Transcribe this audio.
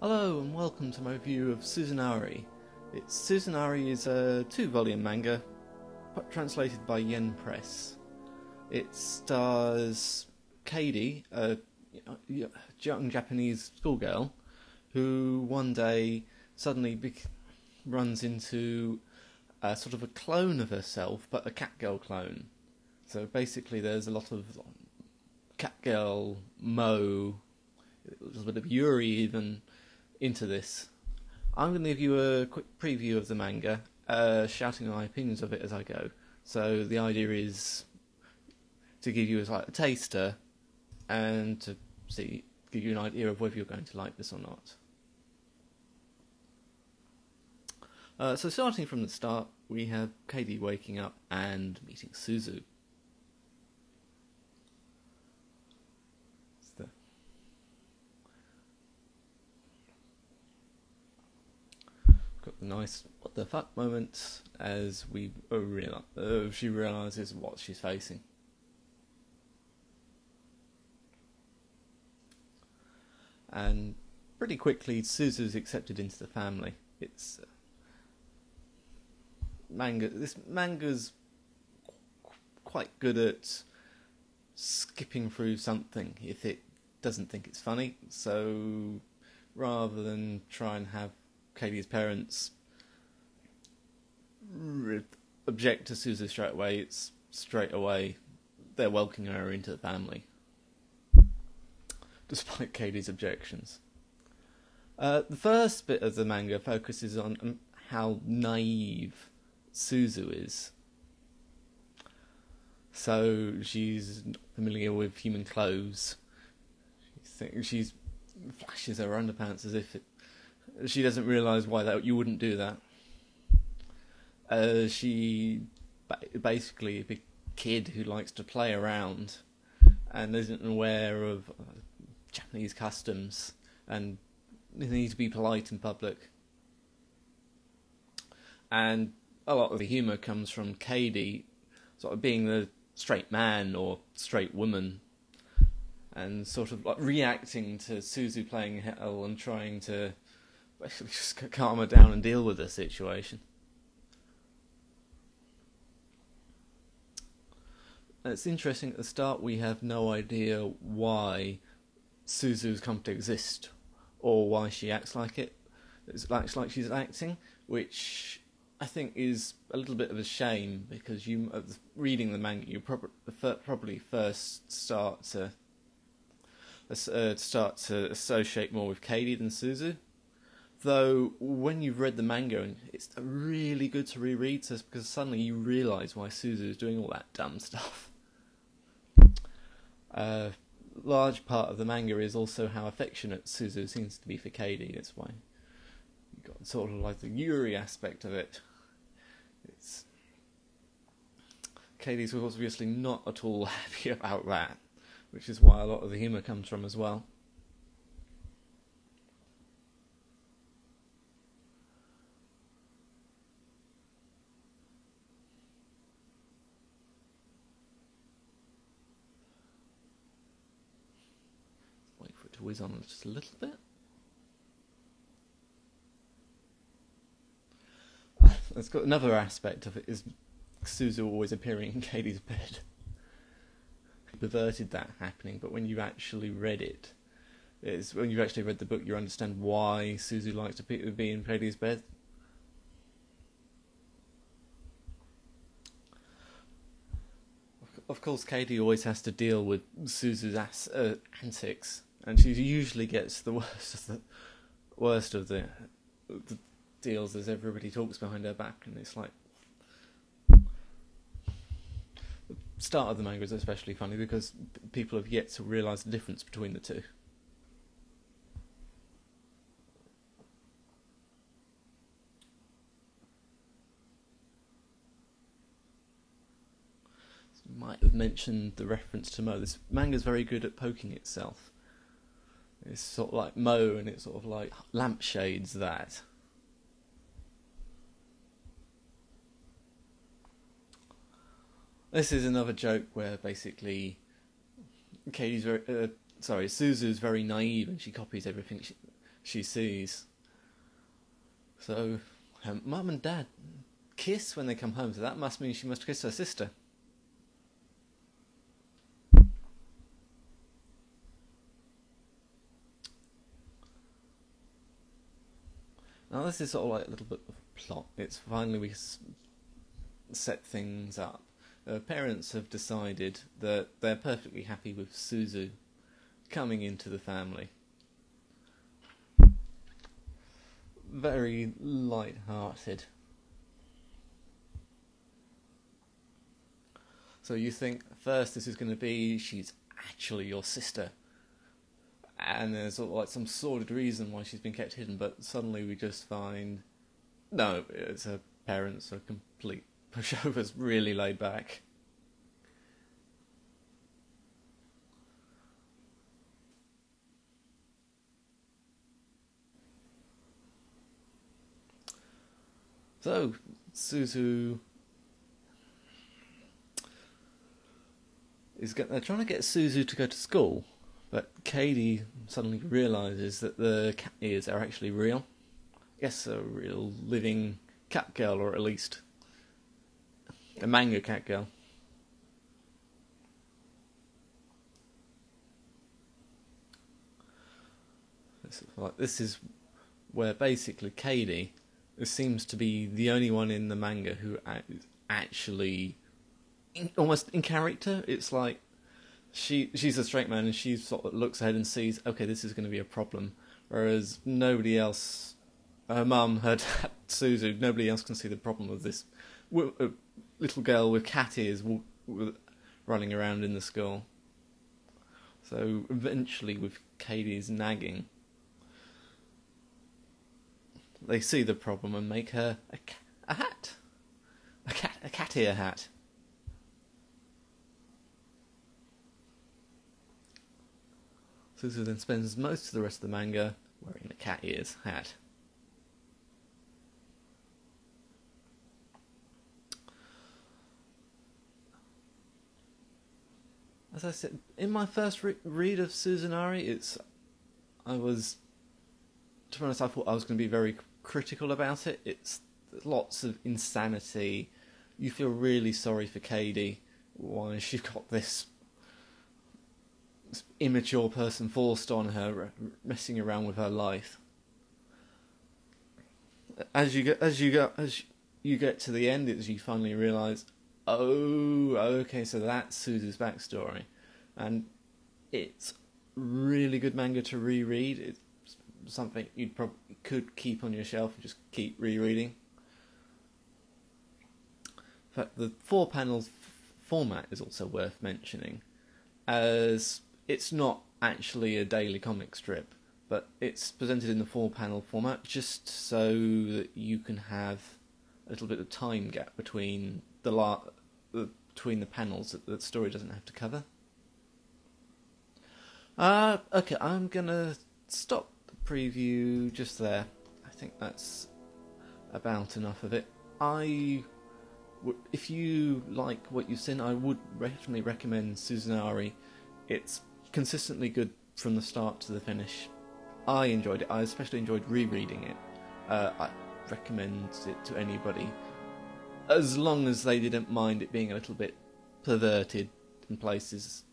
Hello and welcome to my review of Suzunari. Suzunari is a two-volume manga translated by Yen Press. It stars Katie, a young Japanese schoolgirl, who one day suddenly runs into a sort of a clone of herself, but a catgirl clone. So basically there's a lot of catgirl, Mo, a little bit of Yuri even, into this. I'm going to give you a quick preview of the manga, shouting my opinions of it as I go. So the idea is to give you a taster and to give you an idea of whether you're going to like this or not. So starting from the start, we have Katie waking up and meeting Suzu. Got the nice what the fuck moments as she realises what she's facing. And pretty quickly Suzu's accepted into the family. This manga's quite good at skipping through something if it doesn't think it's funny, so rather than try and have Katie's parents object to Suzu straight away, it's straight away they're welcoming her into the family, despite Katie's objections. The first bit of the manga focuses on how naive Suzu is. So she's not familiar with human clothes. She flashes her underpants as if she doesn't realise why you wouldn't do that. She basically a big kid who likes to play around and isn't aware of Japanese customs and needs to be polite in public. And a lot of the humour comes from Katie sort of being the straight man or straight woman and sort of like reacting to Suzu playing hell and trying to basically just calm her down and deal with the situation. It's interesting, at the start we have no idea why Suzu's come to exist or why she acts like it. It acts like she's acting, which I think is a little bit of a shame, because reading the manga you probably first start to associate more with Katie than Suzu. Though when you've read the manga, it's really good to reread, because suddenly you realise why Suzu is doing all that dumb stuff. Large part of the manga is also how affectionate Suzu seems to be for Katie. That's why you've got sort of like the Yuri aspect of it. Katie's obviously not at all happy about that, which is why a lot of the humour comes from as well. Wait for it to whiz on just a little bit. It's got another aspect of it is Suzu always appearing in Katie's bed. Perverted that happening, but when you actually read when you actually read the book, you understand why Suzu likes to be in Katie's bed. Of course, Katie always has to deal with Suzu's antics, and she usually gets the worst of the deals as everybody talks behind her back, and it's like the start of the manga is especially funny because people have yet to realise the difference between the two. Might have mentioned the reference to Mo. This manga's very good at poking itself. It's sort of like Mo, and it's sort of like lampshades that. This is another joke where basically Suzu's very naive and she copies everything she sees. So her mum and dad kiss when they come home, so that must mean she must kiss her sister. Now this is sort of like a little bit of a plot. It's finally we set things up. Parents have decided that they're perfectly happy with Suzu coming into the family. Very light-hearted. So you think first this is going to be she's actually your sister, and there's sort of like some sordid reason why she's been kept hidden, but suddenly we just find no, it's her parents are complete pushovers, really laid back. So Suzu they're trying to get Suzu to go to school, but Katie suddenly realises that the cat ears are actually real. Yes, a real living cat girl, or at least a manga cat girl. This is where basically Katie seems to be the only one in the manga who actually almost in character. It's like she's a straight man and she sort of looks ahead and sees, okay, this is going to be a problem, whereas nobody else, her mum, her dad, Suzu, nobody else can see the problem of this little girl with cat ears running around in the school. So eventually, with Katie's nagging, they see the problem and make her a hat, a cat ear hat. Suzu then spends most of the rest of the manga wearing the cat ears hat. As I said, in my first read of Suzunari, I was, to be honest, I thought I was going to be very critical about it. It's lots of insanity. You feel really sorry for Katie, why she's got this immature person forced on her, messing around with her life. As you get to the end, you finally realise, oh, okay, so that's Suzu's backstory, and it's really good manga to reread. It's something you probably could keep on your shelf and just keep rereading. In fact, the 4 panels format is also worth mentioning, as it's not actually a daily comic strip, but it's presented in the 4-panel format just so that you can have a little bit of time gap between between the panels that the story doesn't have to cover. Okay, I'm gonna stop the preview just there. I think that's about enough of it. If you like what you've seen, I would definitely recommend Suzunari. It's consistently good from the start to the finish. I enjoyed it. I especially enjoyed rereading it. I recommend it to anybody, as long as they didn't mind it being a little bit perverted in places.